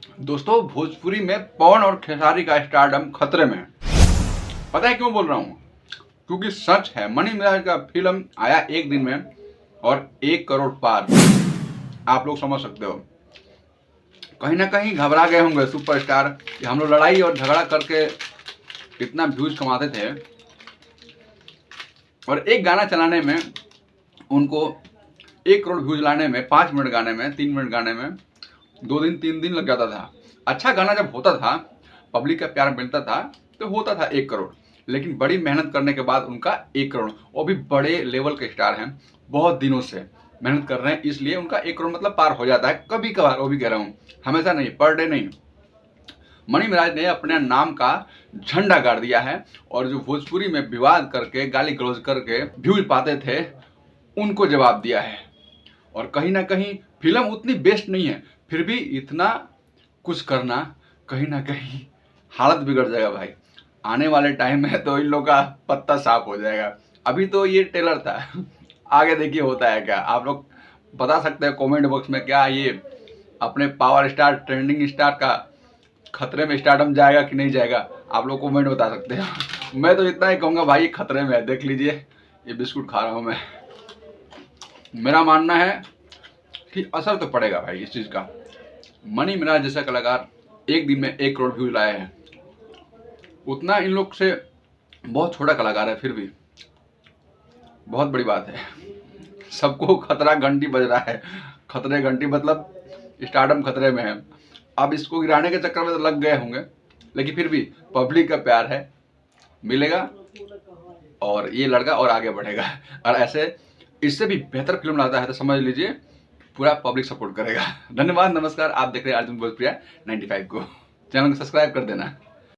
दोस्तों, भोजपुरी में पवन और खेसारी का स्टारडम खतरे में है। पता है क्यों बोल रहा हूँ? क्योंकि सच है, मनी मिराज का फिल्म आया एक दिन में और 1 करोड़ पार। आप लोग समझ सकते हो, कहीं ना कहीं घबरा गए होंगे सुपरस्टार कि हम लोग लड़ाई और झगड़ा करके कितना व्यूज कमाते थे और एक गाना चलाने में उनको 1 करोड़ व्यूज लाने में 5 मिनट गाने में 3 मिनट गाने में 2 दिन 3 दिन लग जाता था। अच्छा गाना जब होता था, पब्लिक का प्यार मिलता था तो होता था 1 करोड़। लेकिन बड़ी मेहनत करने के बाद उनका 1 करोड़, वो भी बड़े लेवल के स्टार हैं, बहुत दिनों से मेहनत कर रहे हैं, इसलिए उनका 1 करोड़ मतलब पार हो जाता है कभी कभार। वो भी कह रहा हूँ, हमेशा नहीं, पर डे नहीं। मनी मिराज ने अपने नाम का झंडा गाड़ दिया है और जो भोजपुरी में विवाद करके गाली गलौज करके व्यूज पाते थे उनको जवाब दिया है। और कहीं ना कहीं फिल्म उतनी बेस्ट नहीं है, फिर भी इतना कुछ करना कहीं ना कहीं हालत बिगड़ जाएगा भाई। आने वाले टाइम में तो इन लोग का पत्ता साफ हो जाएगा। अभी तो ये ट्रेलर था, आगे देखिए होता है क्या। आप लोग बता सकते हैं कमेंट बॉक्स में, क्या ये अपने पावर स्टार ट्रेंडिंग स्टार का खतरे में स्टारडम जाएगा कि नहीं जाएगा? आप लोग कमेंट बता सकते हैं। मैं तो इतना ही कहूँगा भाई, खतरे में है। देख लीजिए, ये बिस्कुट खा रहा हूँ मैं। मेरा मानना है कि असर तो पड़ेगा भाई इस चीज़ का। मनी मिराज जैसा कलाकार एक दिन में 1 करोड़ व्यूज लाए हैं, उतना इन लोग से बहुत छोटा कलाकार है, फिर भी बहुत बड़ी बात है। सबको खतरा घंटी बज रहा है, खतरे घंटी मतलब स्टारडम खतरे में है। अब इसको गिराने के चक्कर में तो लग गए होंगे, लेकिन फिर भी पब्लिक का प्यार है, मिलेगा और ये लड़का और आगे बढ़ेगा। और ऐसे इससे भी बेहतर फिल्म लाता है तो समझ लीजिए पूरा पब्लिक सपोर्ट करेगा। धन्यवाद, नमस्कार। आप देख रहे हैं अर्जुन भोजप्रिया 95 को। चैनल को सब्सक्राइब कर देना।